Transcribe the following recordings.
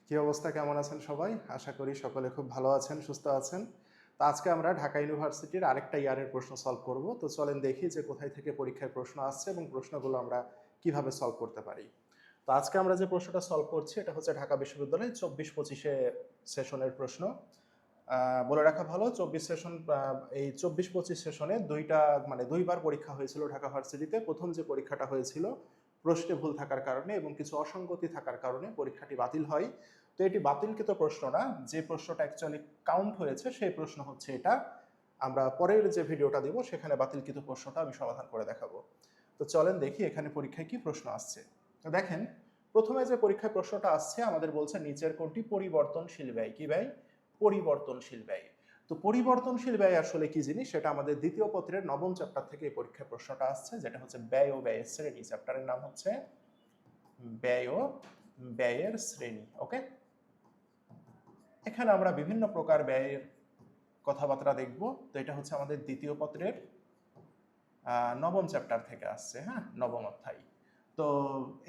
কি অবস্থা, কেমন আছেন সবাই? আশা করি সকলে খুব ভালো আছেন, সুস্থ আছেন। তো আজকে আমরা ঢাকা ইউনিভার্সিটির আরেকটা ইয়ারের প্রশ্ন সলভ করব। তো চলেন দেখি যে কোথায় থেকে পরীক্ষায় প্রশ্ন আসছে এবং প্রশ্নগুলো আমরা কিভাবে সলভ করতে পারি। তো আজকে আমরা যে প্রশ্নটা সলভ করছি এটা হচ্ছে ঢাকা বিশ্ববিদ্যালয় 24-25 সেশনের প্রশ্ন। বলে রাখা ভালো, 24 সেশনে দুইবার পরীক্ষা হয়েছিল ঢাকা ভার্সিটিতে। প্রথম যে পরীক্ষাটা হয়েছিল প্রশ্নে ভুল থাকার কারণে এবং কিছু অসঙ্গতি থাকার কারণে পরীক্ষাটি বাতিল হয়। তো এটি বাতিলকৃত প্রশ্ন না, যে প্রশ্নটা অ্যাকচুয়ালি কাউন্ট হয়েছে সেই প্রশ্ন হচ্ছে এটা। আমরা পরের যে ভিডিওটা দেবো সেখানে বাতিলকৃত প্রশ্নটা আমি সমাধান করে দেখাবো। তো চলেন দেখি এখানে পরীক্ষায় কি প্রশ্ন আসছে। তো দেখেন, প্রথমে যে পরীক্ষায় প্রশ্নটা আসছে আমাদের বলছে নিচের কোনটি পরিবর্তনশীল ব্যয়? কি ব্যয়? পরিবর্তনশীল ব্যয়। তো পরিবর্তনশীল ব্যয় আসলে কি জিনিস সেটা আমাদের দ্বিতীয় পত্রের নবম চ্যাপ্টার থেকে এই পরীক্ষায় প্রশ্নটা আসছে, যেটা হচ্ছে ব্যয় ও ব্যয়ের শ্রেণী। চ্যাপ্টারের নাম হচ্ছে ব্যয় ও ব্যয়ের শ্রেণী। ওকে, এখানে আমরা বিভিন্ন প্রকার ব্যয়ের কথাবার্তা দেখব। তো এটা হচ্ছে আমাদের দ্বিতীয় পত্রের নবম চ্যাপ্টার থেকে আসছে, হ্যাঁ, নবম অধ্যায়। তো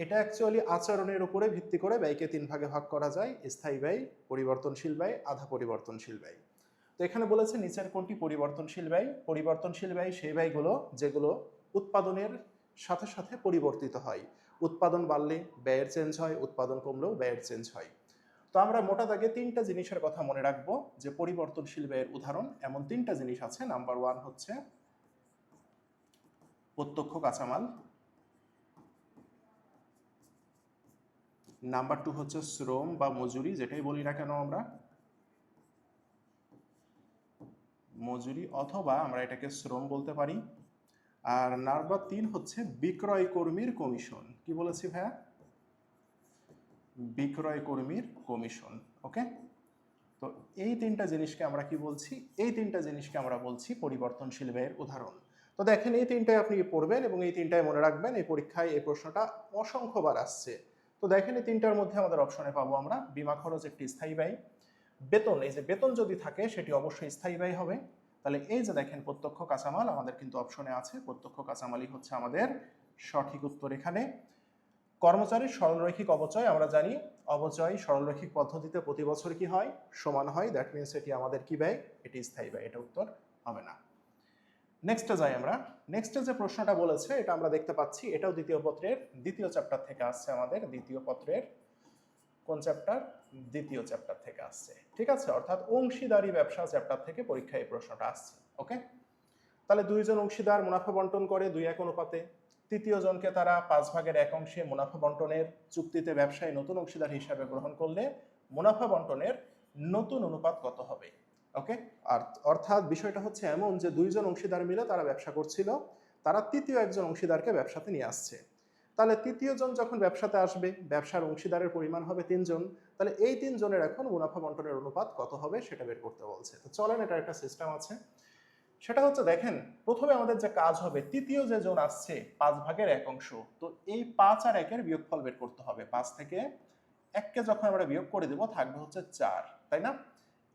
এটা অ্যাকচুয়ালি আচরণের উপরে ভিত্তি করে ব্যয়কে তিন ভাগে ভাগ করা যায়: স্থায়ী ব্যয়, পরিবর্তনশীল ব্যয়, আধা পরিবর্তনশীল ব্যয়। তো এখানে বলেছে নিচের কোনটি পরিবর্তনশীল ব্যয়? পরিবর্তনশীল ব্যয় সেই ব্যয়গুলো যেগুলো উৎপাদনের সাথে সাথে পরিবর্তিত হয়। উৎপাদন বাড়লে ব্যয়ের চেঞ্জ হয়, উৎপাদন কমলেও ব্যয়ের চেঞ্জ হয়। তো আমরা মোটা দাগে তিনটা জিনিসের কথা মনে রাখবো যে পরিবর্তনশীল ব্যয়ের উদাহরণ। এমন তিনটা জিনিস আছে। নাম্বার 1 হচ্ছে প্রত্যক্ষ কাঁচামাল, নাম্বার 2 হচ্ছে শ্রম বা মজুরি, যেটাই বলি না কেন আমরা, মজুরি অথবা আমরা এটাকে শ্রম বলতে পারি। আর নাম্বার 3 হচ্ছে বিক্রয় কর্মীর কমিশন। কি বলেছি ভাইয়া? বিক্রয় কর্মীর কমিশন। ওকে, তো এই তিনটা জিনিসকে আমরা কি বলছি? এই তিনটা জিনিসকে আমরা বলছি পরিবর্তনশীল ব্যয়ের উদাহরণ। তো দেখেন, এই তিনটায় আপনি পড়বেন এবং এই তিনটায় মনে রাখবেন। এই পরীক্ষায় এই প্রশ্নটা অসংখ্যবার আসছে। তো দেখেন, এই তিনটার মধ্যে আমাদের অপশনে পাবো আমরা বীমা খরচ একটি স্থায়ী ব্যয়, বেতন, এই যে বেতন যদি থাকে সেটি অবশ্যই স্থায়ী ব্যয় হবে। তাহলে এই যে দেখেন প্রত্যক্ষ কাঁচামাল আমাদের কিন্তু অপশনে আছে, প্রত্যক্ষ কাঁচামালই হচ্ছে আমাদের সঠিক উত্তর এখানে। কর্মচারীর সরলরৈখিক অবচয়, আমরা জানি অবচয় সরলরৈখিক পদ্ধতিতে প্রতি বছর কি হয়? সমান হয়। দ্যাট মিনস এটি আমাদের কি ব্যয়? এটি স্থায়ী ব্যয়। এটা উত্তর হবে না। নেক্সটে যাই আমরা। নেক্সটে যে প্রশ্নটা বলেছে এটা আমরা দেখতে পাচ্ছি, এটাও দ্বিতীয় পত্রের দ্বিতীয় চ্যাপ্টার থেকে আসছে। আমাদের দ্বিতীয় পত্রের কোন চ্যাপ্টার? দ্বিতীয় চ্যাপ্টার থেকে আসছে, ঠিক আছে? অর্থাৎ অংশীদারি ব্যবসা চ্যাপ্টার থেকে পরীক্ষায় এই প্রশ্নটা আসছে। ওকে, তাহলে দুইজন অংশীদার মুনাফা বন্টন করে 2:1 অনুপাতে। তৃতীয় জনকে তারা 5/1 অংশে মুনাফা বন্টনের চুক্তিতে ব্যবসায় নতুন অংশীদার হিসাবে গ্রহণ করলে মুনাফা বন্টনের নতুন অনুপাত কত হবে? ওকে, আর অর্থাৎ বিষয়টা হচ্ছে এমন যে দুইজন অংশীদার মিলে তারা ব্যবসা করছিল, তারা তৃতীয় একজন অংশীদারকে ব্যবসাতে নিয়ে আসছে। তাহলে তৃতীয় জন যখন ব্যবসাতে আসবে, ব্যবসার অংশীদারের পরিমাণ হবে 3 জন। তাহলে এই 3 জনের এখন মুনাফা বন্টনের অনুপাত কত হবে সেটা বের করতে বলছে। তো চলেন, এটা একটা সিস্টেম আছে। সেটা হচ্ছে দেখেন, প্রথমে আমাদের যে কাজ হবে, তৃতীয় যে জন আসছে 5/1 অংশ, তো এই 5 আর 1-এর বিয়োগফল বের করতে হবে। 5 থেকে 1কে যখন আমরা বিয়োগ করে দেব থাকবে হচ্ছে 4, তাই না?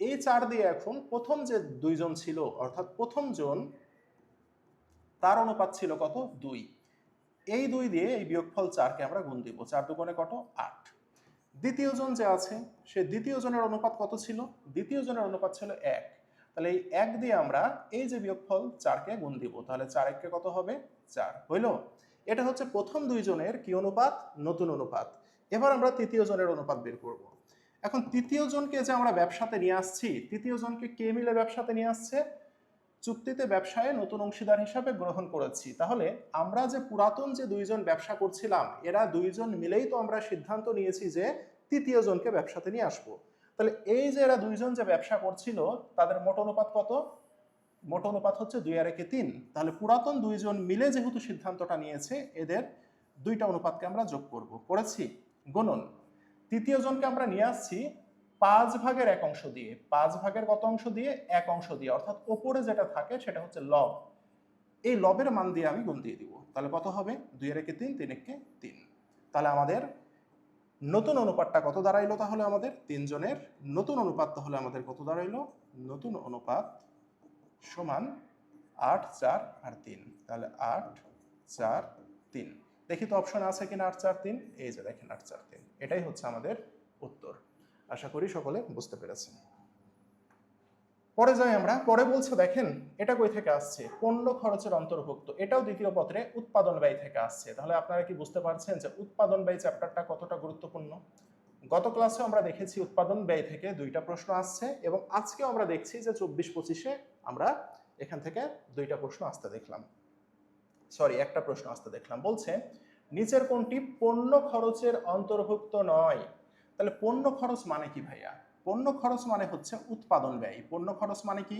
এই 4 দিয়ে এখন প্রথম যে দুইজন ছিল, অর্থাৎ প্রথম জন, তার অনুপাত ছিল কত? 2। এই 2 দিয়ে এই বিয়োগফল 4-কে আমরা গুণ দিব। 4 দুগুণে কত? 8। দ্বিতীয় জন যে আছে, সে দ্বিতীয় জনের অনুপাত কত ছিল? দ্বিতীয় জনের অনুপাত ছিল 1। তাহলে এই 1 দিয়ে আমরা এই যে বিয়োগফল 4-কে গুণ দিব। তাহলে 4-1-কে কত হবে? 4 হইল। এটা হচ্ছে প্রথম দুইজনের কি অনুপাত? নতুন অনুপাত। এবার আমরা তৃতীয় জনের অনুপাত বের করব। এখন তৃতীয় জনকে যে আমরা ব্যবসাতে নিয়ে আসছি, তৃতীয় জনকে কে মিলে ব্যবসাতে নিয়ে আসছে? চুক্তিতে ব্যবসায় নতুন অংশীদার হিসাবে গ্রহণ করেছি। তাহলে আমরা যে পুরাতন যে দুইজন ব্যবসা করছিলাম, এরা দুইজন মিলেই তো আমরা সিদ্ধান্ত নিয়েছি যে তৃতীয় জনকে ব্যবসাতে নিয়ে আসবো। তাহলে এই যে এরা দুইজন যে ব্যবসা করছিল তাদের মোট অনুপাত কত? মোট অনুপাত হচ্ছে 2 আর 1-এ 3। তাহলে পুরাতন দুইজন মিলে যেহেতু সিদ্ধান্তটা নিয়েছে, এদের দুইটা অনুপাতকে আমরা যোগ করব। করেছি? গুণন। তৃতীয় জনকে আমরা নিয়ে আসছি 5/1 অংশ দিয়ে। 5/1 কত অংশ দিয়ে? 1 অংশ দিয়ে। অর্থাৎ ওপরে যেটা থাকে সেটা হচ্ছে লব। এই লবের মান দিয়ে আমি গুণ দিয়ে দিব। তাহলে কত হবে? 2 আর 1-এ 3, 3-1-কে 3। তাহলে আমাদের নতুন অনুপাতটা কত দাঁড়াইলো? তাহলে আমাদের 3 জনের নতুন অনুপাত তাহলে আমাদের কত দাঁড়াইলো? নতুন অনুপাত সমান 8, 4 আর 3। তাহলে 8, 4, 3। দেখি তো অপশন আছে কিনা 8, 4, 3। এই যে দেখেন 8, 4, 3, এটাই হচ্ছে আমাদের উত্তর। আশা করি সকলে বুঝতে পেরেছেন। পরে যাই আমরা, পরে বলছে দেখেন এটা কই থেকে আসছে, পণ্য খরচের অন্তর্ভুক্ত, এটাও দ্বিতীয় পত্রে উৎপাদন ব্যয় থেকে আসছে। তাহলে আপনারা কি বুঝতে পারছেন যে উৎপাদন ব্যয় চ্যাপ্টারটা কতটা গুরুত্বপূর্ণ। গত ক্লাসে আমরা দেখেছি উৎপাদন ব্যয় থেকে 2টা প্রশ্ন আসছে এবং আজকেও আমরা দেখছি যে 24-25-এ আমরা এখান থেকে 2টা প্রশ্ন আসতে দেখলাম, সরি একটা প্রশ্ন আসতে দেখলাম। বলছে নিচের কোনটি পণ্য খরচের অন্তর্ভুক্ত নয়। তাহলে পণ্য খরচ মানে কি ভাইয়া? পণ্য খরচ মানে হচ্ছে উৎপাদন ব্যয়। পণ্য খরচ মানে কি?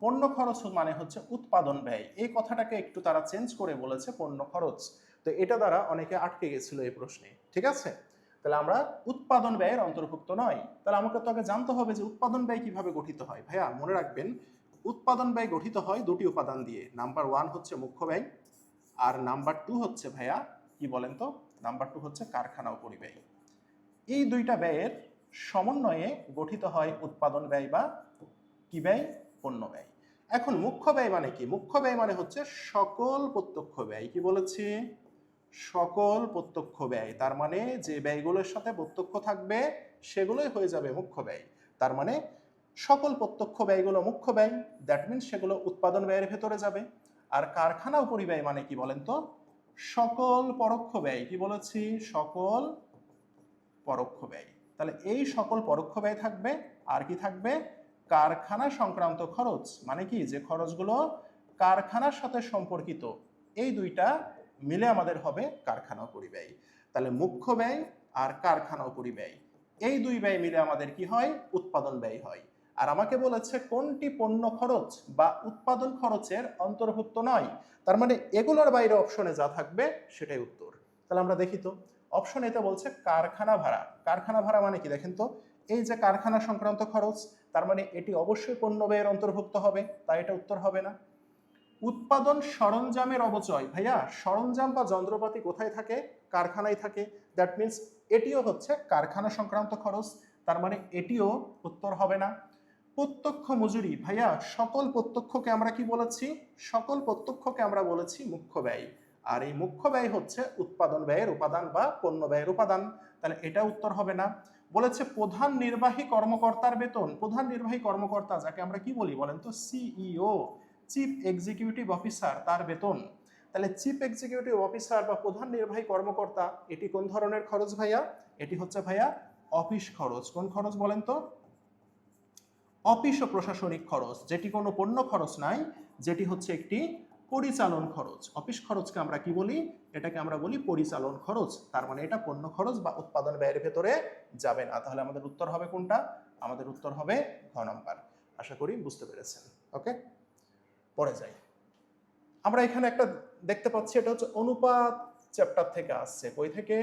পণ্য খরচ মানে হচ্ছে উৎপাদন ব্যয়। এই কথাটাকে একটু তারা চেঞ্জ করে বলেছে পণ্য খরচ। তো এটা দ্বারা অনেকে আটকে গেছিল এই প্রশ্নে, ঠিক আছে। তাহলে আমরা উৎপাদন ব্যয়ের অন্তর্ভুক্ত নয়। তাহলে আমাকে তো আগে জানতে হবে যে উৎপাদন ব্যয় কিভাবে গঠিত হয়। ভাইয়া মনে রাখবেন উৎপাদন ব্যয় গঠিত হয় 2টি উপাদান দিয়ে। নাম্বার 1 হচ্ছে মুখ্য ব্যয়, আর নাম্বার 2 হচ্ছে ভাইয়া কি বলেন তো, নাম্বার 2 হচ্ছে কারখানা ও পরিব্যয়। এই 2টা ব্যয়ের সমন্বয়ে গঠিত হয় উৎপাদন ব্যয় বা কি ব্যয়? পণ্য ব্যয়। এখন মুখ্য ব্যয় মানে কি? মুখ্য ব্যয় মানে হচ্ছে সকল প্রত্যক্ষ ব্যয়। কি বলেছি? সকল প্রত্যক্ষ ব্যয়। তার মানে যে ব্যয়গুলোর সাথে প্রত্যক্ষ থাকবে সেগুলোই হয়ে যাবে মুখ্য ব্যয়। তার মানে সকল প্রত্যক্ষ ব্যয়গুলো মুখ্য ব্যয়, দ্যাট মিনস সেগুলো উৎপাদন ব্যয়ের ভেতরে যাবে। আর কারখানা ও পরিব্যয় মানে কি বলেন তো? সকল পরোক্ষ ব্যয়। কি বলেছি? সকল পরোক্ষ ব্যয়। তাহলে এই সকল পরোক্ষ ব্যয় থাকবে, আর কি থাকবে? কারখানা সংক্রান্ত খরচ। মানে কি? যে খরচগুলো কারখানার সাথে সম্পর্কিত, এই 2টা মিলে আমাদের হবে কারখানা ও পরিব্যয়। তাহলে মুখ্য ব্যয় আর কারখানা ও পরিব্যয়, এই 2 ব্যয় মিলে আমাদের কি হয়? উৎপাদন ব্যয় হয়। আর আমাকে বলেছে কোনটি পণ্য খরচ বা উৎপাদন খরচের অন্তর্ভুক্ত নয়। তার মানে এগুলোর বাইরে অপশনে যা থাকবে সেটাই উত্তর। তাহলে আমরা দেখি তো, অপশন এতে বলছে কারখানা ভাড়া। কারখানা ভাড়া মানে কি দেখেন তো, এই যে কারখানা সংক্রান্ত খরচ, তার মানে এটি অবশ্যই পণ্য ব্যয়ের অন্তর্ভুক্ত হবে, তাই এটা উত্তর হবে না। উৎপাদন সরঞ্জামের অপচয়। ভাইয়া সরঞ্জাম বা যন্ত্রপাতি কোথায় থাকে? কারখানায় থাকে, দ্যাট মিনস এটিও হচ্ছে কারখানা সংক্রান্ত খরচ, তার মানে এটিও উত্তর হবে না। প্রত্যক্ষ মজুরি। ভাইয়া সকল প্রত্যক্ষকে আমরা কি বলেছি? সকল প্রত্যক্ষকে আমরা বলেছি মুখ্য ব্যয়, আর এই মুখ্য ব্যয় হচ্ছে উৎপাদন ব্যয়ের উপাদান বা পণ্য ব্যয়ের উপাদান, তাহলে এটা উত্তর হবে না। বলেছে প্রধান নির্বাহী কর্মকর্তার বেতন। প্রধান নির্বাহী কর্মকর্তা যাকে আমরা কি বলি বলেন তো? সিইও, চিফ এক্সিকিউটিভ অফিসার, তার বেতন। তাহলে চিফ এক্সিকিউটিভ অফিসার বা প্রধান নির্বাহী কর্মকর্তা এটি কোন ধরনের খরচ ভাইয়া? এটি হচ্ছে ভাইয়া অফিস খরচ। কোন খরচ বলেন তো? অফিস ও প্রশাসনিক খরচ, যেটি কোনো পণ্য খরচ নাই, যেটি হচ্ছে একটি পরিচালন খরচ। অফিস খরচকে আমরা কি বলি? এটাকে আমরা বলি পরিচালন খরচ। তার মানে এটা পণ্য খরচ বা উৎপাদন ব্যয়ের ভেতরে যাবে না। তাহলে আমাদের উত্তর হবে কোনটা? আমাদের উত্তর হবে ঘ নাম্বার। আশা করি বুঝতে পেরেছেন। ওকে, পরে যাই। আমরা এখানে একটা দেখতে পাচ্ছি, এটা হচ্ছে অনুপাত চ্যাপ্টার থেকে আসছে। কই থেকে?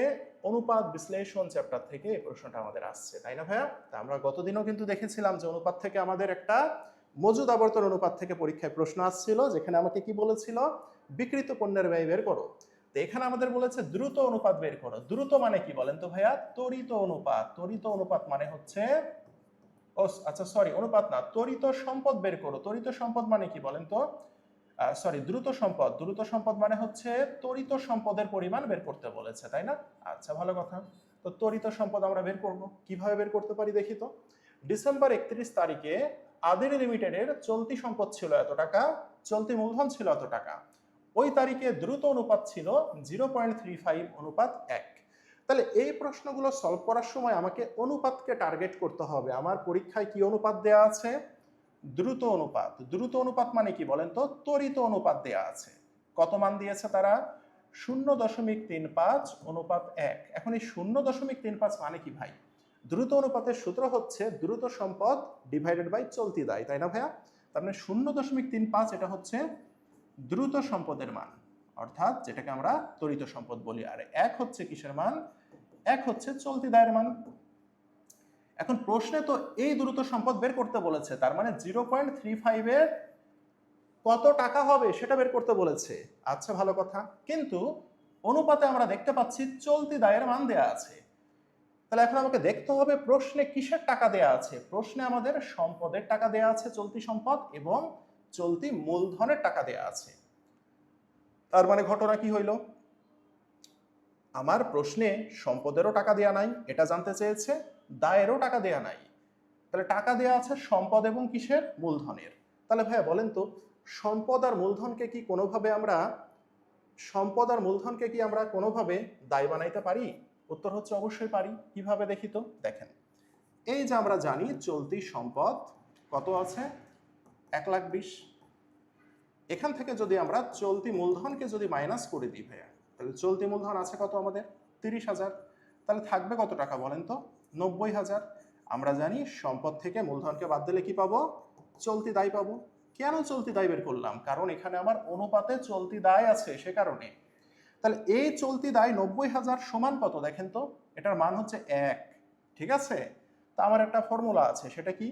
অনুপাত বিশ্লেষণ চ্যাপ্টার থেকে এই প্রশ্নটা আমাদের আসছে, তাই না ভাইয়া? তা আমরা গতদিনও কিন্তু দেখেছিলাম যে অনুপাত থেকে আমাদের একটা মজুদ আবর্তন অনুপাত থেকে পরীক্ষায় প্রশ্ন আসছিল, যেখানে আমাকে কি বলেছিল? বিক্রিত পণ্যের ব্যয় বের করো। তো এখানে আমাদের বলেছে দ্রুত অনুপাত বের করো। দ্রুত মানে কি বলেন তো ভাইয়া? ত্বরিত অনুপাত। ত্বরিত অনুপাত মানে হচ্ছে, ও আচ্ছা সরি, অনুপাত না, ত্বরিত সম্পদ বের করো। ত্বরিত সম্পদ মানে কি বলেন তো? সরি, দ্রুত সম্পদ। দ্রুত সম্পদ মানে হচ্ছে ত্বরিত সম্পদের পরিমাণ বের করতে বলেছে, তাই না? আচ্ছা, ভালো কথা। তো ত্বরিত সম্পদ আমরা বের করব, কিভাবে বের করতে পারি দেখি তো। ডিসেম্বর 31 তারিখে আদিনি লিমিটেডের চলতি সম্পদ ছিল এত টাকা, চলতি মূলধন ছিল এত টাকা। ওই তারিখে দ্রুত অনুপাত ছিল 0.35:1। তাহলে এই প্রশ্নগুলো সলভ করার সময় আমাকে অনুপাতকে টার্গেট করতে হবে। আমার পরীক্ষায় কি অনুপাত দেয়া আছে? দ্রুত অনুপাত। দ্রুত অনুপাত মানে কি বলেন তো? ত্বরিত অনুপাত দেয়া আছে। কত মান দিয়েছে তারা? 0.35:1। এখন এই 0.35 মানে কি ভাই? দ্রুত অনুপাতের সূত্র হচ্ছে দ্রুত সম্পদ ডিভাইডেড বাই চলতি দায়, তাই না ভাইয়া? তার মানে 0.35 এটা হচ্ছে দ্রুত সম্পদের মান, অর্থাৎ যেটাকে আমরা ত্বরিত সম্পদ বলি। আর 1 হচ্ছে কিসের মান? 1 হচ্ছে চলতি দায়ের মান। এখন প্রশ্নে তো এই দ্রুত সম্পদ বের করতে বলেছে, তার মানে 0.35 এর কত টাকা হবে সেটা বের করতে বলেছে। আচ্ছা, ভালো কথা। কিন্তু অনুপাতে আমরা দেখতে পাচ্ছি চলতি দায়ের মান দেয়া আছে। তাহলে এখন আমাকে দেখতে হবে প্রশ্নে কিসের টাকা দেয়া আছে। প্রশ্নে আমাদের সম্পদের টাকা দেয়া আছে, চলতি সম্পদ, এবং চলতি মূলধনের টাকা দেয়া আছে। তার মানে ঘটনা কি হইল? আমার প্রশ্নে সম্পদেরও টাকা দেয়া নাই, এটা জানতে চেয়েছে, দায়েরও টাকা দেয়া নাই। তাহলে টাকা দেয়া আছে সম্পদ এবং কিসের? মূলধনের। তাহলে ভাইয়া বলেন তো, সম্পদ আর মূলধনকে কি কোনোভাবে আমরা দায় বানাইতে পারি? উত্তর হচ্ছে অবশ্যই পারি। কিভাবে দেখি তো? দেখেন, এই যে আমরা জানি চলতি সম্পদ কত আছে? 1,20,000। এখান থেকে যদি আমরা চলতি মূলধনকে যদি মাইনাস করে দিই ভাইয়া, তাহলে চলতি মূলধন আছে কত আমাদের? 30,000। তাহলে থাকবে কত টাকা বলেন তো? 90,000। আমরা জানি সম্পদ থেকে মূলধনকে বাদ দিলে কি পাবো? চলতি দায় পাবো। কেন চলতি দায় বের করলাম? কারণ এখানে আমার অনুপাতে চলতি দায় আছে, সে কারণে। তাহলে এই চলতি দায় 90,000 সমান কত দেখেন তো? এটার মান হচ্ছে 1। ঠিক আছে? তা আমার একটা ফর্মুলা আছে, সেটা কি?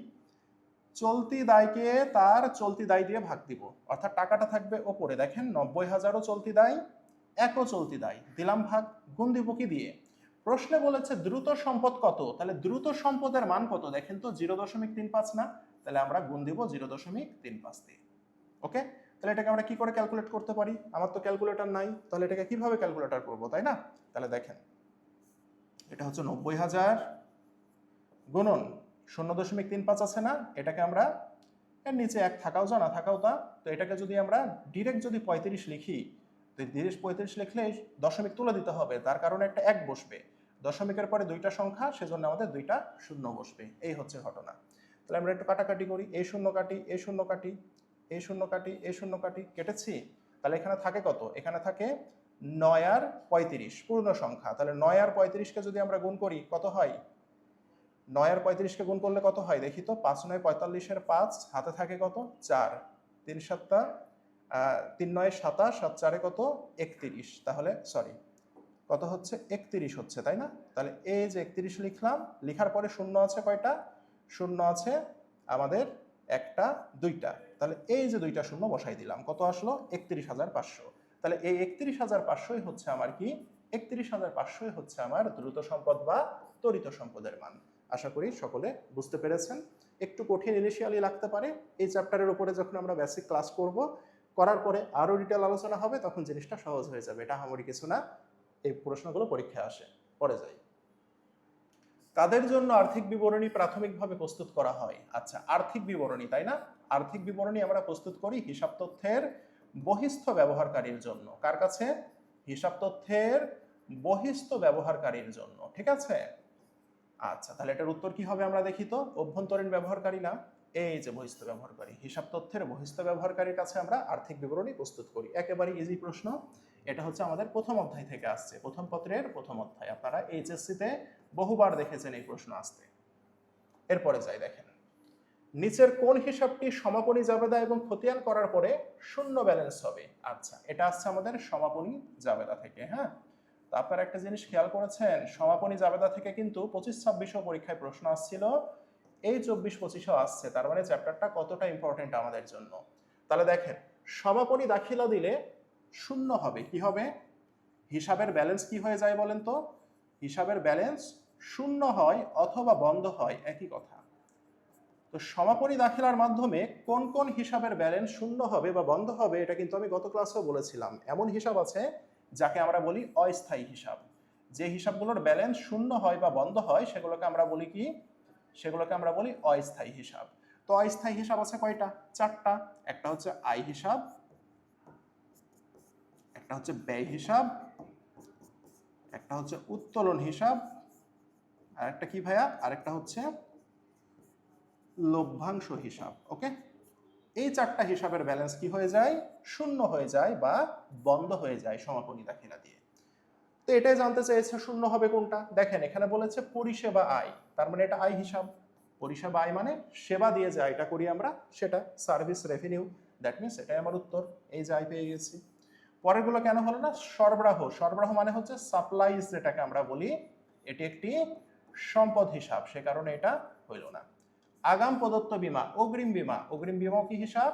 চলতি দায়কে তার চলতি দায় দিয়ে ভাগ দিব, অর্থাৎ টাকাটা থাকবে ওপরে। দেখেন 90,000ও চলতি দায়, 1ও চলতি দায়, দিলাম ভাগ, গুণ দিব কি দিয়ে? প্রশ্নে বলেছে দ্রুত সম্পদ কত, তাহলে দ্রুত সম্পদের মান কত দেখেন তো? 0.35 না? তাহলে আমরা গুণ দিব 0.35 দিয়ে। ওকে, তাহলে এটাকে আমরা কি করে ক্যালকুলেট করতে পারি? আমার তো ক্যালকুলেটর নাই, তাহলে এটাকে কিভাবে ক্যালকুলেটর করবো, তাই না? তাহলে দেখেন, এটা হচ্ছে 90,000 গুণন 0.35 আছে না? এটাকে আমরা, এর নিচে 1 থাকাও যা না থাকাও তা, তো এটাকে যদি আমরা ডিরেক্ট যদি 35 লিখি, তো 35 লিখলে দশমিক তুলে দিতে হবে, তার কারণে একটা 1 বসবে। দশমিকের পরে দুইটা সংখ্যা, সেজন্য আমাদের দুইটা শূন্য বসবে। এই হচ্ছে ঘটনা। তাহলে আমরা একটু কাটাকাটি করি, এই শূন্য কাটি, এই শূন্য কাটি, এই শূন্য কাটি, এই শূন্য কাটি, কেটেছি। তাহলে এখানে থাকে কত? এখানে থাকে 9 আর 35 পূর্ণ সংখ্যা। তাহলে 9 আর 35কে যদি আমরা গুণ করি কত হয়? 9 আর 35কে গুণ করলে কত হয় দেখি তো? 5 9 45-এর 5, হাতে থাকে কত? 4, 3 7 3 9 27, 7 4 কত? 31। তাহলে সরি, কত হচ্ছে? 31 হচ্ছে, তাই না? তাহলে এই যে 31 লিখলাম, লিখার পরে শূন্য আছে কয়টা? শূন্য আছে আমাদের একটা, দুইটা। তাহলে এই যে দুইটা শূন্য বসাই দিলাম, কত আসলো? 31,500। তাহলে এই 31,500ই হচ্ছে আমার কি? 31,500ই হচ্ছে আমার দ্রুত সম্পদ বা ত্বরিত সম্পদের মান। আশা করি সকলে বুঝতে পেরেছেন। একটু কঠিন ইনিশিয়ালি লাগতে পারে, এই চ্যাপ্টারের উপরে যখন আমরা বেসিক ক্লাস করব, করার পরে আরো ডিটেল আলোচনা হবে, তখন জিনিসটা সহজ হয়ে যাবে। এটা হামারি কিছু না, এই প্রশ্নগুলো পরীক্ষায় আসে। পরে যাই, কাদের জন্য আর্থিক বিবরণী প্রাথমিকভাবে প্রস্তুত করা হয়? আচ্ছা, আর্থিক বিবরণী, তাই না? আর্থিক বিবরণী আমরা প্রস্তুত করি হিসাব তথ্যের বহিস্থ ব্যবহারকারীর জন্য। কার কাছে? হিসাব তথ্যের বহিস্থ ব্যবহারকারীর জন্য। ঠিক আছে? আচ্ছা, তাহলে এটার উত্তর কি হবে আমরা দেখি তো। অভ্যন্তরীণ ব্যবহারকারী না, এই যে বহিস্থ ব্যবহারকারী, হিসাব তথ্যের বহিস্থ ব্যবহারকারীর কাছে আমরা আর্থিক বিবরণী প্রস্তুত করি। একেবারে ইজি প্রশ্ন। এটা হচ্ছে আমাদের প্রথম অধ্যায় থেকে আসছে, প্রথম পত্রের প্রথম অধ্যায়। আপনারা এইচএসসিতে বহুবার দেখেছেন এই প্রশ্ন আসতে। এরপরে যাই, দেখেন নিচের কোন হিসাবটি সমাপনী জাবেদা এবং খতিয়ান করার পরে শূন্য ব্যালেন্স হবে? আচ্ছা, এটা আসছে আমাদের সমাপনী জাবেদা থেকে। হ্যাঁ, তো আপনারা একটা জিনিস খেয়াল করেছেন, সমাপনী জাবেদা থেকে কিন্তু 25-26 পরীক্ষায় প্রশ্ন আসছিল, এই 24-25 আসছে। তার মানে চ্যাপ্টারটা কতটা ইম্পর্টেন্ট আমাদের জন্য। তাহলে দেখেন, সমাপনী দাখিলা দিলে শূন্য হবে। কি হবে? হিসাবের ব্যালেন্স কি হয়ে যায় বলেন তো? হিসাবের ব্যালেন্স শূন্য হয় অথবা বন্ধ হয়, একই কথা। তো সমাপনী দাখিলার মাধ্যমে কোন কোন হিসাবের ব্যালেন্স শূন্য হবে বা বন্ধ হবে, এটা কিন্তু আমি গত ক্লাসেও বলেছিলাম। এমন হিসাব আছে যাকে আমরা বলি অস্থায়ী হিসাব। যে হিসাবগুলোর ব্যালেন্স শূন্য হয় বা বন্ধ হয়, সেগুলোকে আমরা বলি কি? সেগুলোকে আমরা বলি অস্থায়ী হিসাব। তো অস্থায়ী হিসাব আছে কয়টা? 4টা। একটা হচ্ছে আয় হিসাব, একটা হচ্ছে ব্যয় হিসাব, একটা হচ্ছে উত্তোলন হিসাব, আর একটা কি ভাইয়া? আরেকটা হচ্ছে লভ্যাংশ হিসাব। ওকে, এই 4টা হিসাবের ব্যালেন্স কি হয়ে যায়? শূন্য হয়ে যায় বা বন্ধ হয়ে যায় সমাপনী দাখিলা দিয়ে। তো এটাই জানতে চেয়েছে শূন্য হবে কোনটা। দেখেন এখানে বলেছে পরিষেবা আয়, তার মানে এটা আয় হিসাব। পরিষেবা আয় মানে সেবা দিয়ে যে আয়টা করি আমরা, সেটা সার্ভিস রেভিনিউ। দ্যাট মিনস এটাই আমার উত্তর। এই যে আয় পেয়ে গেছি। পরেরগুলো কেন হলো না? সরবরাহ। সরবরাহ মানে হচ্ছে সাপ্লাইজ, যেটাকে আমরা বলি, এটি একটি সম্পদ হিসাব, সে কারণে এটা হইল না। আগাম প্রদত্ত বীমা, অগ্রিম বীমা, অগ্রিম বীমাও কি হিসাব?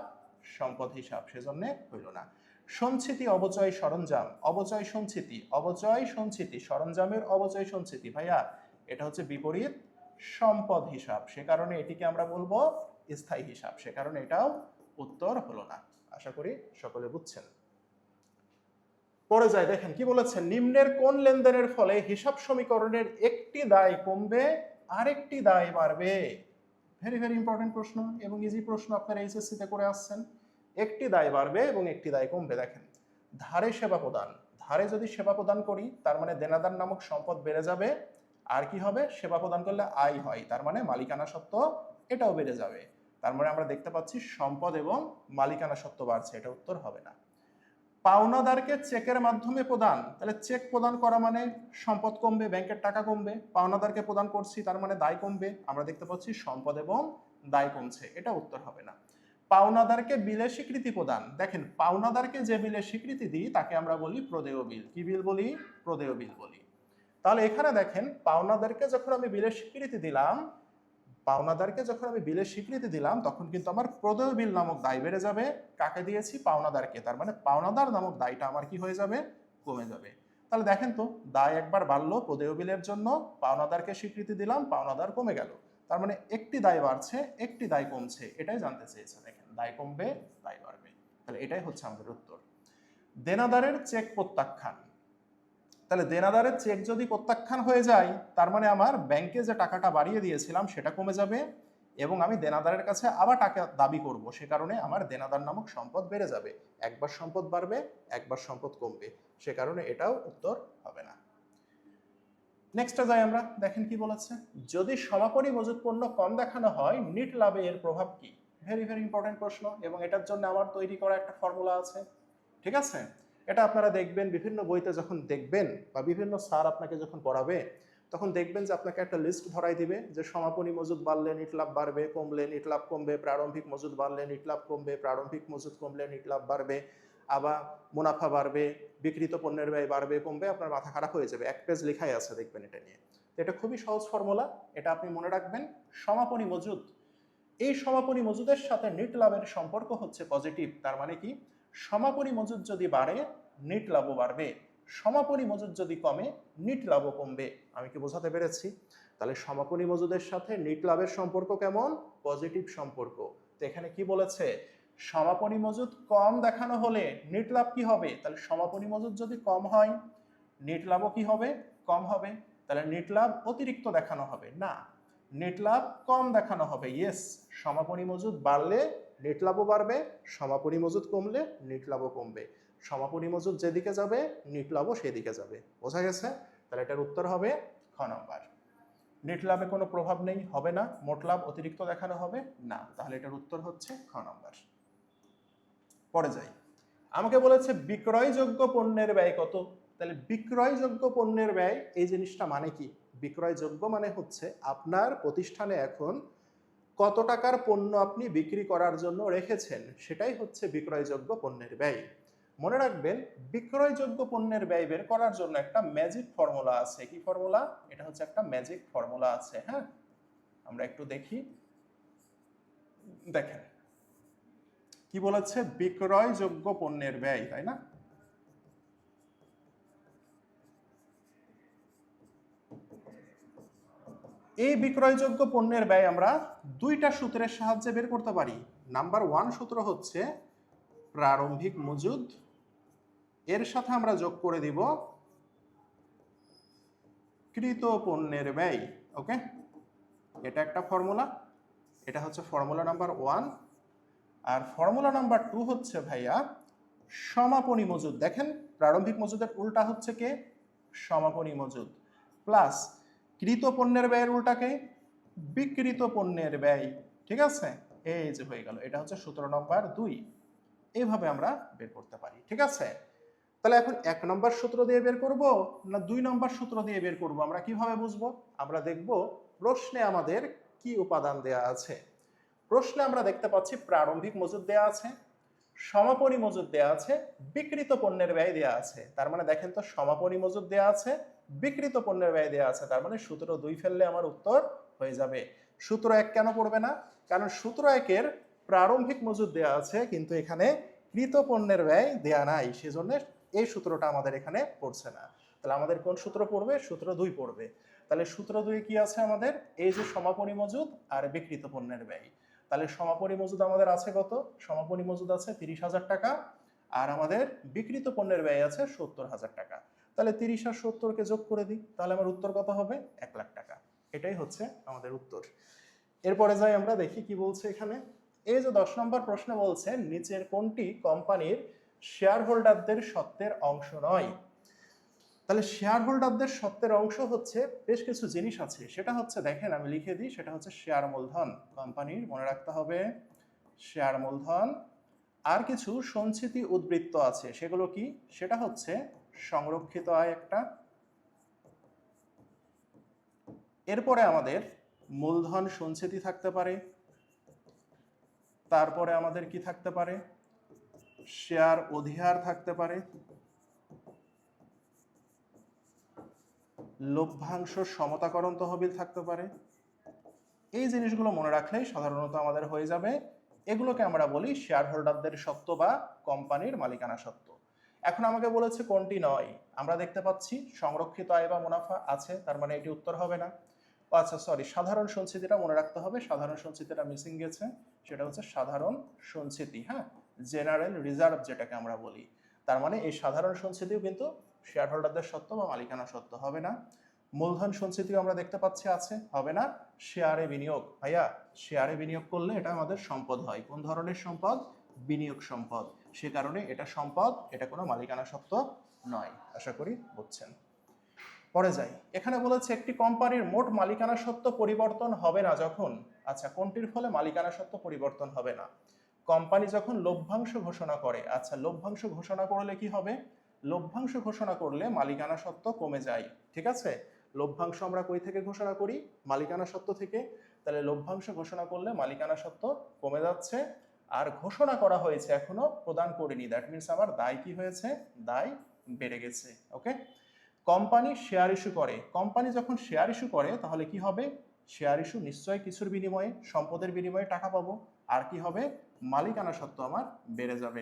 সম্পদ হিসাব, সেজন্য হইল না। সঞ্চিতি অবচয় সরঞ্জাম, অবচয় সঞ্চিতি, অবচয় সঞ্চিতি, সরঞ্জামের অবচয় সঞ্চিতি, ভাইয়া এটা হচ্ছে বিপরীত সম্পদ হিসাব, সে কারণে এটিকে আমরা বলবো স্থায়ী হিসাব, সে কারণে এটাও উত্তর হলো না। আশা করি সকলে বুঝছেন। পরে যায়, দেখেন কি বলেছে, নিম্নের কোন লেনদেনের ফলে হিসাব সমীকরণের একটি দায় কমবে আরেকটি দায় বাড়বে? ভেরি ভেরি ইম্পর্টেন্ট প্রশ্ন এবং ইজি প্রশ্ন, আপনারা এইচএসসি তে করে আসছেন। একটি দায় বাড়বে এবং একটি দায় কমবে। দেখেন, ধারে সেবা প্রদান, ধারে যদি সেবা প্রদান করি তার মানে দেনাদার নামক সম্পদ বেড়ে যাবে। আর কি হবে, সেবা প্রদান করলে আয় হয়, তার মানে মালিকানা সত্ত্ব এটাও বেড়ে যাবে। তার মানে আমরা দেখতে পাচ্ছি সম্পদ এবং মালিকানা সত্ত্ব বাড়ছে, এটা উত্তর হবে না। পাওনাদারকে চেকের মাধ্যমে প্রদান, তাহলে চেক প্রদান করা মানে সম্পদ কমবে, ব্যাংকের টাকা কমবে। পাওনাদারকে প্রদান করছি তার মানে দায় কমবে, আমরা দেখতে পাচ্ছি সম্পদ এবং দায় কমছে, এটা উত্তর হবে না। পাওনাদারকে বিলে স্বীকৃতি প্রদান, দেখেন পাওনাদারকে যে বিলে স্বীকৃতি দিই তাকে আমরা বলি প্রদেয় বিল। কি বিল বলি? প্রদেয় বিল বলি। তাহলে এখানে দেখেন পাওনাদারকে যখন আমি বিলের স্বীকৃতি দিলাম, তখন কিন্তু আমার প্রদেয় বিল নামক দায় বেড়ে যাবে। কাকে দিয়েছি? পাওনাদারকে, তার মানে পাওনাদার নামক দায়টা আমার কি হয়ে যাবে? কমে যাবে। তাহলে দেখেন তো, দায় একবার বাড়লো প্রদেয় বিলের জন্য, পাওনাদারকে স্বীকৃতি দিলাম, পাওনাদার কমে গেল, তার মানে একটি দায় বাড়ছে একটি দায় কমছে, এটাই জানতে চেয়েছে। দেখেন, দায় কমবে দায় বাড়বে, তাহলে এটাই হচ্ছে আমাদের উত্তর। দেনাদারের চেক প্রত্যাখ্যান, তাহলে দেনাদারের চেক যদি প্রত্যাখ্যান হয়ে যায় তার মানে আমার ব্যাংকে যে টাকাটা বাড়িয়ে দিয়েছিলাম সেটা কমে যাবে এবং আমি দেনাদারের কাছে আবার টাকা দাবি করব, সে কারণে আমার দেনাদার নামক সম্পদ বেড়ে যাবে। একবার সম্পদ বাড়বে একবার সম্পদ কমবে, সে কারণে এটাও উত্তর হবে না। নেক্সটে যাই আমরা, দেখেন কি বলেছে, যদি সমাপনী মজুত পণ্য কম দেখানো হয় নিট লাভে এর প্রভাব কি? ভেরি ভেরি ইম্পর্টেন্ট প্রশ্ন এবং এটার জন্য আমার তৈরি করা একটা ফর্মুলা আছে, ঠিক আছে? এটা আপনারা দেখবেন বিভিন্ন বইতে যখন দেখবেন বা বিভিন্ন স্যার আপনাকে যখন পড়াবে তখন দেখবেন যে আপনাকে একটা লিস্ট ধরাই দিবে যে সমাপনী মজুদ বাড়লে নিট লাভ বাড়বে, কমলে নিট লাভ কমবে, প্রারম্ভিক মজুদ বাড়লে নিট লাভ কমবে, প্রারম্ভিক মজুদ কমলে নিট লাভ বাড়বে, আবার মুনাফা বাড়বে, বিক্রিত পণ্যের ব্যয় বাড়বে কমবে, আপনার মাথা খারাপ হয়ে যাবে। এক পেজ লেখাই আছে দেখবেন এটা নিয়ে। তো এটা খুবই সহজ ফর্মুলা, এটা আপনি মনে রাখবেন। সমাপনী মজুদ, এই সমাপনী মজুদের সাথে নিট লাভের সম্পর্ক হচ্ছে পজিটিভ। তার মানে কি, সমাপনী মজুদ যদি বাড়ে নিট লাভও বাড়বে, সমাপনী মজুদ যদি কমে নিট লাভও কমবে। আমি কি বোঝাতে পেরেছি? তাহলে সমাপনী মজুদের সাথে নিট লাভের সম্পর্ক কেমন? পজিটিভ সম্পর্ক। তো এখানে কি বলেছে, সমাপনী মজুদ কম দেখানো হলে নিট লাভ কি হবে? তাহলে সমাপনী মজুদ যদি কম হয় নিট লাভও কি হবে? কম হবে। তাহলে নিট লাভ অতিরিক্ত দেখানো হবে না, নেট লাভ কম দেখানো হবে। ইয়েস, সমাপনী মজুদ বাড়লে নেট লাভও বাড়বে, সমাপনী মজুদ কমলে নেট লাভও কমবে। সমাপনী মজুদ যেদিকে যাবে নেট লাভও সেদিকে যাবে। বোঝা গেছে? তাহলে এটার উত্তর হবে খ নম্বর। নেট লাভে কোনো প্রভাব নেই, হবে না। মোট লাভ অতিরিক্ত দেখানো হবে না, তাহলে এটার উত্তর হচ্ছে খ নম্বর। পরে যাই, আমাকে বলেছে বিক্রয়যোগ্য পণ্যের ব্যয় কত? তাহলে বিক্রয়যোগ্য পণ্যের ব্যয় এই জিনিসটা মানে কি? বিক্রয়যোগ্য মানে হচ্ছে আপনার প্রতিষ্ঠানে এখন কত টাকার পণ্য আপনি বিক্রি করার জন্য রেখেছেন, সেটাই হচ্ছে বিক্রয়যোগ্য পণ্যের ব্যয়। মনে রাখবেন, বিক্রয়যোগ্য পণ্যের ব্যয় বের করার জন্য একটা ম্যাজিক ফর্মুলা আছে। কি ফর্মুলা? এটা হচ্ছে একটা ম্যাজিক ফর্মুলা আছে। হ্যাঁ, আমরা একটু দেখি। দেখেন কি বলেছে, বিক্রয়যোগ্য পণ্যের ব্যয়, তাই না? এই বিক্রয়যোগ্য পণ্যের ব্যয় আমরা দুইটা সূত্রের সাহায্যে বের করতে পারি। নাম্বার 1 সূত্র হচ্ছে প্রারম্ভিক মজুদ, এর সাথে আমরা যোগ করে দিব কৃত পণ্যের ব্যয়। ওকে, এটা একটা ফর্মুলা, এটা হচ্ছে ফর্মুলা নাম্বার 1। আর ফর্মুলা নাম্বার 2 হচ্ছে ভাইয়া সমাপনী মজুদ। দেখেন, প্রারম্ভিক মজুদের উল্টা হচ্ছে কে? সমাপনী মজুদ, প্লাস কৃত পণ্যের ব্যয়ের উল্টাকে বিক্রিত পণ্যের ব্যয়। ঠিক আছে, এই যে হয়ে গেল, এটা হচ্ছে সূত্র নম্বর 2। এইভাবে আমরা বের করতে পারি। ঠিক আছে, তাহলে এখন 1 নম্বর সূত্র দিয়ে বের করব না 2 নম্বর সূত্র দিয়ে বের করব, আমরা কিভাবে বুঝবো? আমরা দেখব প্রশ্নে আমাদের কি উপাদান দেয়া আছে। প্রশ্নে আমরা দেখতে পাচ্ছি প্রারম্ভিক মজুদ দেয়া আছে, সমাপনী মজুদ দেয়া আছে, বিক্রিত পণ্যের ব্যয় দেয়া আছে। তার মানে দেখেন তো, সমাপনী মজুদ দেয়া আছে, বিক্রিত পণ্যের ব্যয় দেয়া আছে, তার মানে সূত্র 2 ফেললে আমার উত্তর হয়ে যাবে। সূত্র 1 কেন পড়বে না? কারণ সূত্র 1-এর প্রারম্ভিক মজুদ দেয়া আছে কিন্তু এখানে কৃত পণ্যের ব্যয় দেয়া নাই, সেজন্য এই সূত্রটা আমাদের এখানে পড়ছে না। তাহলে আমাদের কোন সূত্র পড়বে? সূত্র 2 পড়বে। তাহলে সূত্র 2 কি আছে আমাদের? এই যে সমাপনী মজুদ আর বিক্রিত পণ্যের ব্যয়। তাহলে সমাপনী মজুদ আমাদের আছে কত? সমাপনী মজুদ আছে 30,000 টাকা, আর আমাদের বিক্রিত পণ্যের ব্যয় আছে 70,000 টাকা। তাহলে 30 আর 70কে যোগ করে দিই, তাহলে আমার উত্তর কত হবে? 1 লাখ টাকা। এটাই হচ্ছে আমাদের উত্তর। এরপরে যাই আমরা দেখি কি বলছে এখানে। এই যে 10 নম্বর প্রশ্ন বলছে নিচের কোনটি কোম্পানির শেয়ার হোল্ডারদের স্বত্বের অংশ নয়? তাহলে শেয়ার হোল্ডারদের স্বত্বের অংশ হচ্ছে বেশ কিছু জিনিস আছে, সেটা হচ্ছে দেখেন আমি লিখে দিই, সেটা হচ্ছে শেয়ার মূলধন। কোম্পানির মনে রাখতে হবে শেয়ার মূলধন। আর কিছু সঞ্চিতি উদ্বৃত্ত আছে, সেগুলো কি? সেটা হচ্ছে সংরক্ষিত আয় একটা। এরপরে আমাদের মূলধন সঞ্চিতি থাকতে পারে। তারপরে আমাদের কি থাকতে পারে? শেয়ার অধিহার থাকতে পারে। লভ্যাংশ সমতাকরণ তহবিল থাকতে পারে। এই জিনিসগুলো মনে রাখলেই সাধারণত আমাদের হয়ে যাবে। এগুলোকে আমরা বলি শেয়ার হোল্ডারদের স্বত্ব বা কোম্পানির মালিকানা স্বত্ব। এখন আমাকে বলেছে কোনটি নয়। আমরা দেখতে পাচ্ছি সংরক্ষিত আয় বা মুনাফা আছে, তার মানে এটি উত্তর হবে না। আচ্ছা সরি, সাধারণ সঞ্চিতিটা মনে রাখতে হবে, সাধারণ সঞ্চিতিটা মিসিং গেছে, সেটা হচ্ছে সাধারণ সঞ্চিতি। হ্যাঁ, জেনারেল রিজার্ভ যেটাকে আমরা বলি। তার মানে এই সাধারণ সঞ্চিতিও কিন্তু শেয়ার হোল্ডারদের স্বত্ব বা মালিকানা স্বত্ব হবে না। মূলধন সঞ্চিতিও আমরা দেখতে পাচ্ছি আছে, হবে না। শেয়ারে বিনিয়োগ, ভাইয়া শেয়ারে বিনিয়োগ করলে এটা আমাদের সম্পদ হয়। কোন ধরনের সম্পদ? বিনিয়োগ সম্পদ। সে কারণে এটা সম্পদ, এটা কোনো মালিকানা সত্ত্ব নয়। আশা করি বুঝছেন। পরে যাই, এখানে বলেছে একটি কোম্পানির মোট মালিকানা সত্ত্ব পরিবর্তন হবে না যখন, আচ্ছা কোনটির ফলে মালিকানা সত্ত্ব পরিবর্তন হবে না? কোম্পানি যখন লভ্যাংশ ঘোষণা করে। আচ্ছা লভ্যাংশ ঘোষণা করলে কি হবে? লভ্যাংশ ঘোষণা করলে মালিকানা সত্ত্ব কমে যায়। ঠিক আছে, লভ্যাংশ আমরা কই থেকে ঘোষণা করি? মালিকানা সত্ত্ব থেকে। তাহলে লভ্যাংশ ঘোষণা করলে মালিকানা সত্ত্ব কমে যাচ্ছে। আর ঘোষণা করা হয়েছে এখনো প্রদান করিনি, দ্যাট মিনস আমার দায় কি হয়েছে? দায় বেড়ে গেছে। ওকে। কোম্পানি শেয়ার ইস্যু করে। কোম্পানি যখন শেয়ার ইস্যু করে তাহলে কি হবে? শেয়ার ইস্যু নিশ্চয়ই কিছুর বিনিময়ে, সম্পদের বিনিময়ে টাকা পাবো। আর কি হবে? মালিকানা সত্ত্ব আমার বেড়ে যাবে।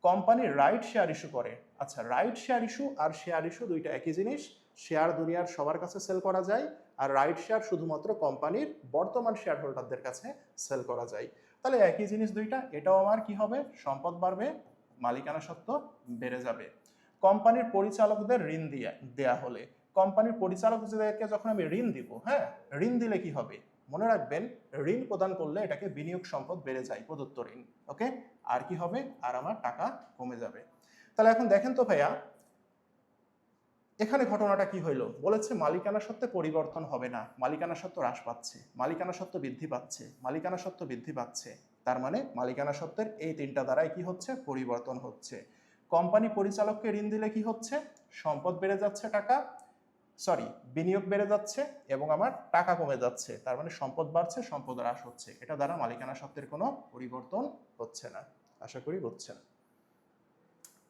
কোম্পানি রাইট শেয়ার ইস্যু করে। আচ্ছা রাইট শেয়ার ইস্যু আর শেয়ার ইস্যু দুইটা একই জিনিস। শেয়ার দুনিয়ার সবার কাছে সেল করা যায়, আর রাইট শেয়ার শুধুমাত্র কোম্পানির বর্তমান শেয়ার হোল্ডারদের কাছে সেল করা যায়। তাহলে একই জিনিস দুইটা। এটাও আমার কি হবে? সম্পদ বাড়বে, মালিকানা সত্ত্ব বেড়ে যাবে। কোম্পানির পরিচালকদের ঋণ দেয়া হলে, কোম্পানির পরিচালকদেরকে যখন আমি ঋণ দিব, হ্যাঁ ঋণ দিলে কি হবে? মনে রাখবেন ঋণ প্রদান করলে এটাকে বিনিয়োগ সম্পদ বেড়ে যায়, প্রদত্ত ঋণ। ওকে। আর কি হবে? আর আমার টাকা কমে যাবে। তাহলে এখন দেখেন তো ভাইয়া, এখানে ঘটনাটা কি হইলো? বলেছে মালিকানা সত্ত্বে পরিবর্তন হবে না, মালিকানা সত্ত্ব হ্রাস পাচ্ছে, মালিকানা সত্ত্ব বৃদ্ধি পাচ্ছে, মালিকানা সত্ত্ব বৃদ্ধি পাচ্ছে। তার মানে মালিকানা সত্ত্বের এই তিনটা দ্বারাই কি হচ্ছে? পরিবর্তন হচ্ছে। কোম্পানি পরিচালককে ঋণ দিলে কি হচ্ছে? সম্পদ বেড়ে যাচ্ছে, টাকা সরি বিনিয়োগ বেড়ে যাচ্ছে এবং আমার টাকা কমে যাচ্ছে। তার মানে সম্পদ বাড়ছে, সম্পদ হ্রাস হচ্ছে। এটা দ্বারা মালিকানা সত্ত্বের কোনো পরিবর্তন হচ্ছে না। আশা করি বুঝছেন।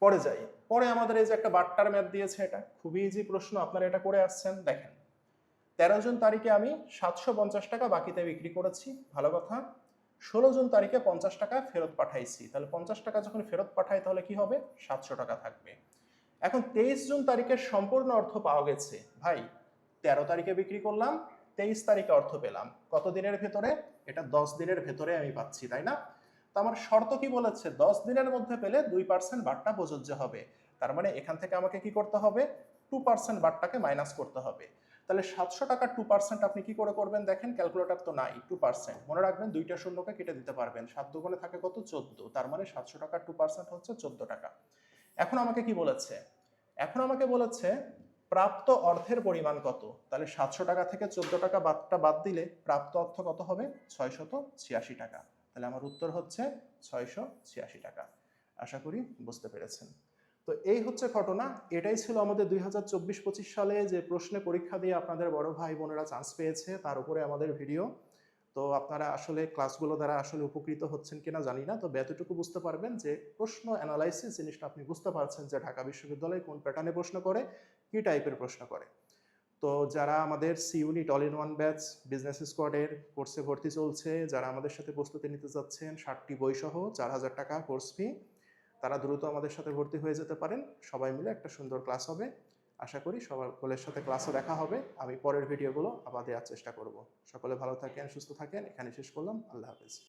পরে যাই, পরে আমাদের এই যে একটা বাট্টার ম্যাথ দিয়েছে, এটা খুবই ইজি প্রশ্ন, আপনারা এটা করে আসছেন। দেখেন 13 জুন তারিখে আমি 750 টাকা বাকিতে বিক্রি করেছি, ভালো কথা। 16 জুন তারিখে 50 টাকা ফেরত পাঠাইছি, তাহলে 50 টাকা যখন ফেরত পাঠাই তাহলে কি হবে? 700 টাকা থাকবে। এখন 23 জুন তারিখের সম্পূর্ণ অর্থ পাওয়া গেছে। ভাই 13 তারিখে বিক্রি করলাম, 23 তারিখে অর্থ পেলাম, কত দিনের ভেতরে? এটা 10 দিনের ভেতরে আমি পাচ্ছি, তাই না? তো আমার শর্ত কি বলেছে? 10 দিনের মধ্যে পেলে 2% বাট্টা প্রযোজ্য হবে। তার মানে এখান থেকে আমাকে কি করতে হবে? 2% বাট্টাকে মাইনাস করতে হবে। তাহলে 700 টাকার 2% আপনি কি করে করবেন? দেখেন ক্যালকুলেটর তো নাই। 2% মনে রাখবেন, দুইটা শূন্যকে কেটে দিতে পারবেন। 7 দুগুণে থাকে কত? 14। তার মানে 700 টাকার 2% হচ্ছে 14 টাকা। এখন আমাকে কি বলেছে? এখন আমাকে বলেছে প্রাপ্ত অর্থের পরিমাণ কত। তাহলে 700 টাকা থেকে 14 টাকা বাদ দিলে প্রাপ্ত অর্থ কত হবে? 686 টাকা। তাহলে আমার উত্তর হচ্ছে 686 টাকা। আশা করি বুঝতে পেরেছেন। তো এই হচ্ছে ঘটনা। এটাই ছিল আমাদের 2024-25 সালে যে প্রশ্নে পরীক্ষা দিয়ে আপনাদের বড় ভাই বোনেরা চান্স পেয়েছে, তার উপরে আমাদের ভিডিও। তো আপনারা আসলে ক্লাসগুলো দ্বারা আসলে উপকৃত হচ্ছেন কিনা জানি না, তবে এতটুকু বুঝতে পারবেন যে প্রশ্ন অ্যানালাইসিস জিনিসটা আপনি বুঝতে পারছেন যে ঢাকা বিশ্ববিদ্যালয় কোন প্যাটার্নে প্রশ্ন করে, কি টাইপের প্রশ্ন করে। তো যারা আমাদের C unit all in one batch business স্কোয়াডের কোর্সে ভর্তি চলছে, যারা আমাদের সাথে প্রস্তুতি নিতে যাচ্ছেন 60টি বই সহ 4000 টাকা কোর্স ফি, তারা দ্রুত আমাদের সাথে ভর্তি হয়ে যেতে পারেন। সবাই মিলে একটা সুন্দর ক্লাস হবে। আশা করি সকলের সাথে ক্লাসে দেখা হবে। আমি পরের ভিডিওগুলো আবার দেওয়ার চেষ্টা করব। সকলে ভালো থাকেন, সুস্থ থাকেন। এখানে শেষ করলাম। আল্লাহ হাফেজ।